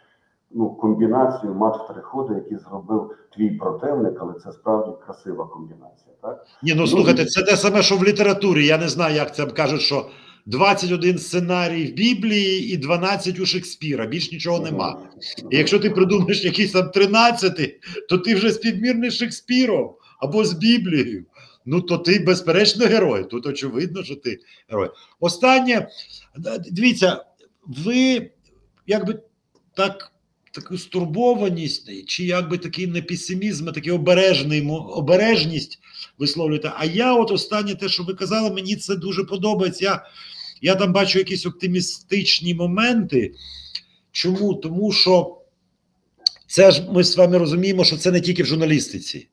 ну, комбінацію мат в три ходи, які зробив твій противник, але це справді красива комбінація, так? Ні, ну слухайте, це те саме, що в літературі. Я не знаю, як це кажуть, що 21 сценарій в Біблії і 12 у Шекспіра. Більш нічого нема. І якщо ти придумаєш якийсь там 13, то ти вже співмірний з Шекспіром або з Біблією. Ну, то ти, безперечно, герой. Тут очевидно, що ти герой. Останнє, дивіться, ви якби таку стурбованість, чи якби такий не песимізм, а такий обережність висловлюєте. А я от останнє те, що ви казали, мені це дуже подобається. Я там бачу якісь оптимістичні моменти. Чому? Тому що це ж ми з вами розуміємо, що це не тільки в журналістиці.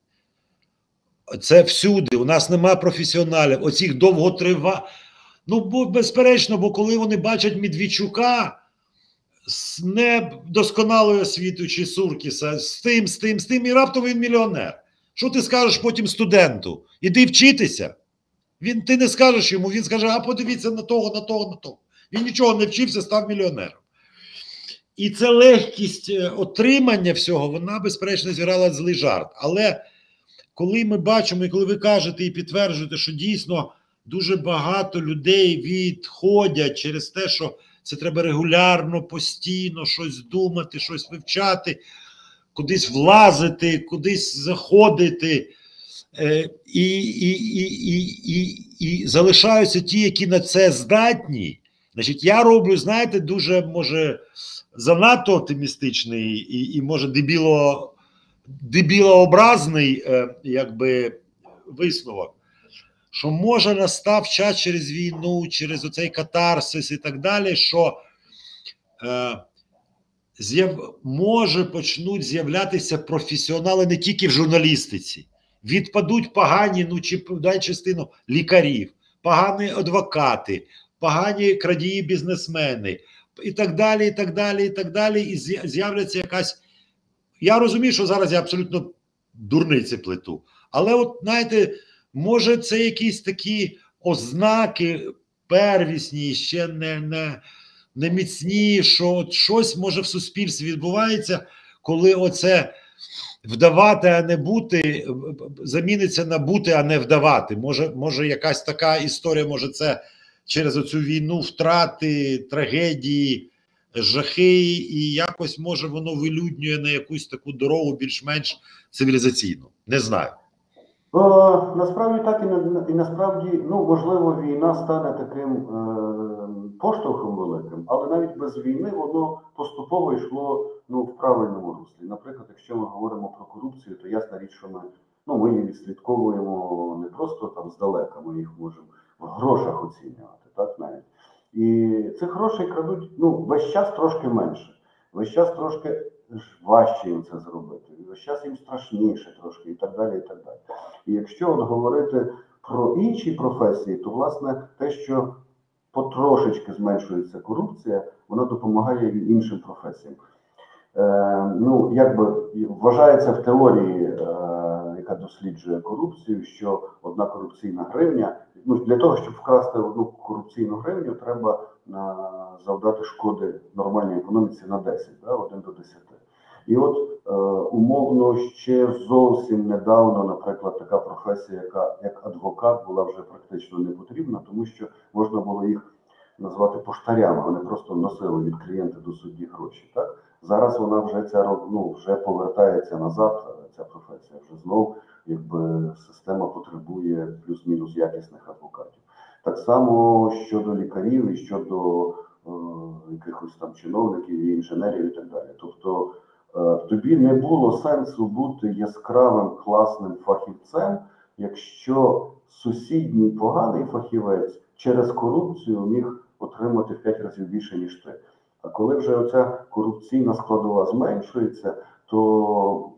Це всюди. У нас нема професіоналів. Оцих Ну, безперечно, бо коли вони бачать Медведчука з недосконалою освітою чи Суркіса, з тим, і раптом він мільйонер. Що ти скажеш потім студенту? Іди вчитися. Ти не скажеш йому, він скаже, а подивіться на того. Він нічого не вчився, став мільйонером. І ця легкість отримання всього, вона, безперечно, зіграла злий жарт. Але коли ми бачимо, і коли ви кажете і підтверджуєте, що дійсно дуже багато людей відходять через те, що це треба регулярно, постійно щось думати, щось вивчати, кудись влазити, кудись заходити. І залишаються ті, які на це здатні. Значить, я роблю, знаєте, дуже, може, занадто оптимістичний і може, дебілообразний, якби, висновок. Що може настав час через війну, через оцей катарсис і так далі, що може почнуть з'являтися професіонали не тільки в журналістиці. Відпадуть погані, ну чи дай частину лікарів, погані адвокати, погані крадії бізнесмени і так далі, і так далі, і так далі. І з'являться якась... Я розумію, що зараз я абсолютно дурниці плету. Але от, знаєте, може це якісь такі ознаки первісні, ще не міцні, що от щось може в суспільстві відбувається, коли оце вдавати, а не бути, заміниться на бути, а не вдавати. Може якась така історія, може це через оцю війну, втрати, трагедії, жахи, і якось може воно вилюднює на якусь таку дорогу більш-менш цивілізаційну. Не знаю. Насправді так, і насправді, ну, можливо, війна стане таким поштовхом великим, але навіть без війни воно поступово йшло, ну, в правильному руслі. Наприклад, якщо ми говоримо про корупцію, то ясна річ, що ми її відслідковуємо не просто там здалека, ми їх можемо в грошах оцінювати, так, навіть. І цих грошей крадуть, ну, весь час трошки менше, весь час трошки важче їм це зробити, весь час їм страшніше трошки і так далі, і так далі. І якщо от говорити про інші професії, то, власне, те, що потрошечки зменшується корупція, вона допомагає і іншим професіям. Ну, якби вважається в теорії, яка досліджує корупцію, що одна корупційна гривня, ну, для того, щоб вкрасти одну корупційну гривню, треба завдати шкоди нормальній економіці на 10, да, 1 до 10. І от умовно ще зовсім недавно, наприклад, така професія, як адвокат, була вже практично не потрібна, тому що можна було їх назвати поштарями, вони просто носили від клієнта до судді гроші. Так? Зараз вона вже вже повертається назад, ця професія вже знов, якби система потребує плюс-мінус якісних адвокатів. Так само щодо лікарів і щодо якихось там чиновників і інженерів і так далі. Тобто тобі не було сенсу бути яскравим, класним фахівцем, якщо сусідній поганий фахівець через корупцію міг отримати в 5 разів більше, ніж ти. А коли вже оця корупційна складова зменшується, то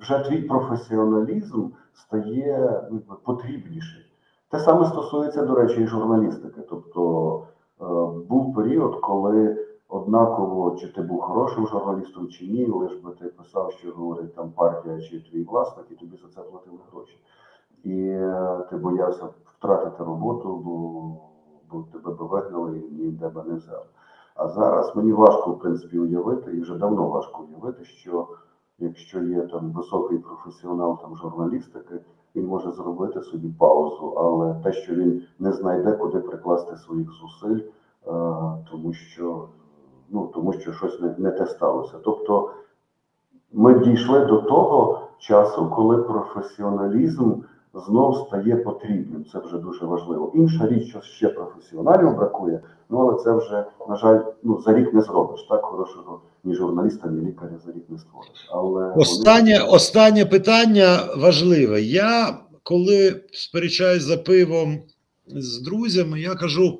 вже твій професіоналізм стає потрібніший. Те саме стосується, до речі, і журналістики. Тобто був період, коли однаково, чи ти був хорошим журналістом, чи ні, лиш би ти писав, що говорить там партія чи твій власник, і тобі за це платили гроші. І ти боявся втратити роботу, бо тебе би вигнали і ніде би не взяли. А зараз мені важко, в принципі, уявити, і вже давно важко уявити, що якщо є там високий професіонал там журналістики, він може зробити собі паузу, але те, що він не знайде, куди прикласти своїх зусиль, тому що щось не те сталося. Тобто ми дійшли до того часу, коли професіоналізм знов стає потрібним. Це вже дуже важливо. Інша річ, що ще професіоналів бракує, але це вже, на жаль, за рік не зробиш. Так хорошого ні журналіста, ні лікаря за рік не створиш. Але останнє питання важливе. Я, коли сперечаюсь за пивом з друзями, я кажу,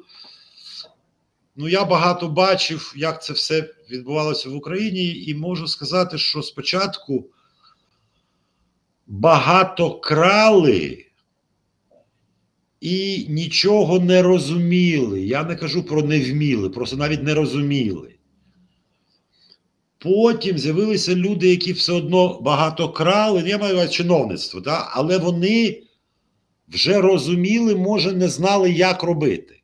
я багато бачив, як це все відбувалося в Україні, і можу сказати, що спочатку багато крали і нічого не розуміли. Я не кажу про не вміли, просто навіть не розуміли. Потім з'явилися люди, які все одно багато крали, я маю на увазі чиновництво, але вони вже розуміли, може не знали, як робити.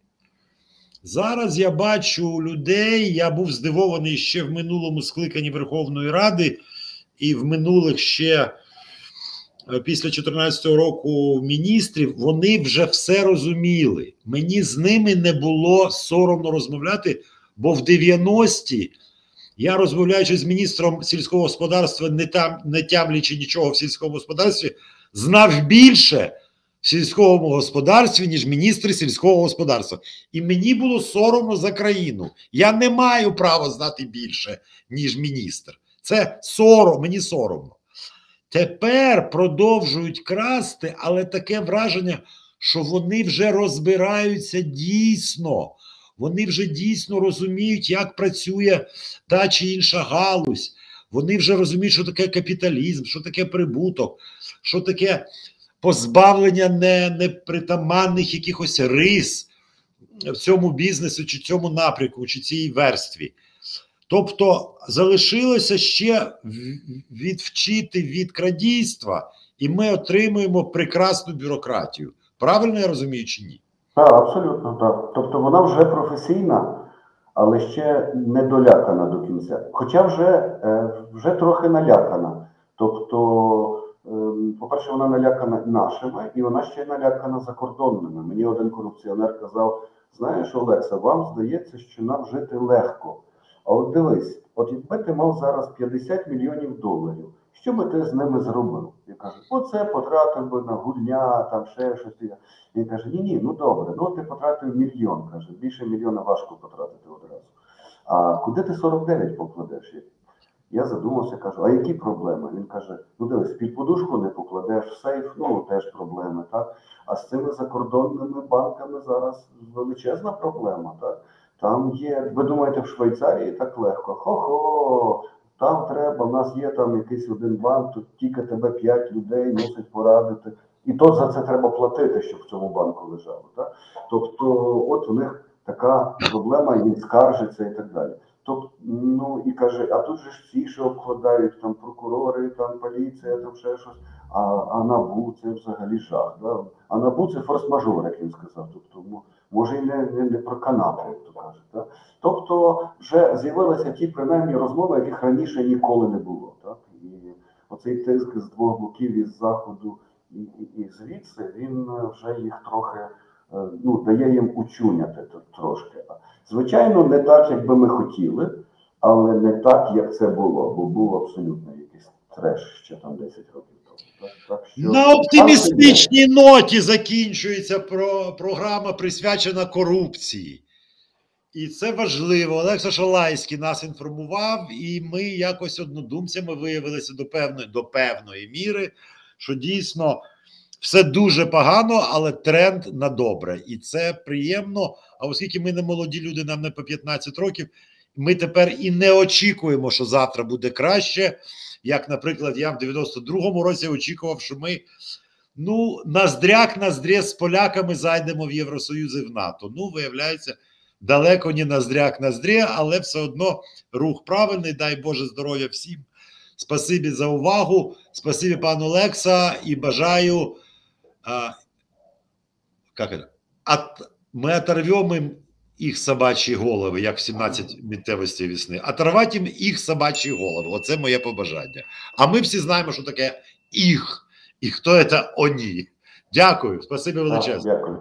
Зараз я бачу людей, я був здивований ще в минулому скликанні Верховної Ради і в минулих ще після 2014 року міністрів, вони вже все розуміли. Мені з ними не було соромно розмовляти, бо в 90-ті я, розмовляючи з міністром сільського господарства, не тямлячи нічого в сільському господарстві, знав більше в сільському господарстві, ніж міністр сільського господарства. І мені було соромно за країну. Я не маю права знати більше, ніж міністр. Це мені соромно. Тепер продовжують красти, але таке враження, що вони вже розбираються дійсно. Вони вже дійсно розуміють, як працює та чи інша галузь. Вони вже розуміють, що таке капіталізм, що таке прибуток, що таке позбавлення непритаманних якихось рис в цьому бізнесу, чи цьому напрямку, чи цій верстві. Тобто залишилося ще відвчити від крадійства, і ми отримуємо прекрасну бюрократію. Правильно я розумію чи ні? Так, абсолютно так. Тобто вона вже професійна, але ще не долякана до кінця. Хоча вже трохи налякана. Тобто, по-перше, вона налякана нашими, і вона ще й налякана закордонними. Мені один корупціонер казав, знаєш, Олекса, вам здається, що нам жити легко. А от дивись, от якби ти мав зараз 50 мільйонів доларів, що би ти з ними зробив? Я кажу, оце потратив би на гульня, там ще щось. Він каже, ні, добре, ти потратив мільйон, каже, більше мільйона важко потратити одразу. А куди ти 49 покладеш? Я задумався, кажу, а які проблеми? Він каже, дивись, під подушку не покладеш, в сейф, теж проблеми, так? А з цими закордонними банками зараз величезна проблема, так? Там є, ви думаєте, в Швейцарії так легко? Хо-хо, там треба, в нас є там якийсь один банк, тут тільки тебе 5 людей мусить порадити. І то за це треба платити, щоб в цьому банку лежало. Так? Тобто, от у них така проблема, він скаржиться і так далі. Тобто, і каже, а тут же ж ці, що обкладають, там прокурори, там поліція, там ще щось, а НАБУ це взагалі жах. Да? А НАБУ це форс-мажор, як він сказав. Тобто, може і не про канапи, як то кажуть. Так? Тобто, вже з'явилися ті, принаймні, розмови, яких раніше ніколи не було. Так? І оцей тиск з двох боків, із Заходу і звідси, він вже їх трохи, дає їм учуняти трошки. Звичайно, не так, як би ми хотіли, але не так, як це було, бо був абсолютно якийсь треш ще там 10 років тому. Так що... На оптимістичній ноті закінчується програма, присвячена корупції. І це важливо. Олекса Шалайський нас інформував, і ми якось однодумцями виявилися до певної міри, що дійсно все дуже погано, але тренд на добре. І це приємно. А оскільки ми не молоді люди, нам не по 15 років, ми тепер і не очікуємо, що завтра буде краще. Як, наприклад, я в 92-му році очікував, що ми, наздряк з поляками зайдемо в Євросоюз і в НАТО. Виявляється, далеко не наздряк, але все одно рух правильний. Дай Боже здоров'я всім. Спасибі за увагу. Спасибі, пан Олекса, і бажаю... мы оторвем им їх собачі голови, як в 17 миттєвостей весни. Оторвати їм їх собачі голови. Оце моє побажання. А ми всі знаємо, що таке їх. І хто це «они». Дякую. Спасибі величезне. Дякую.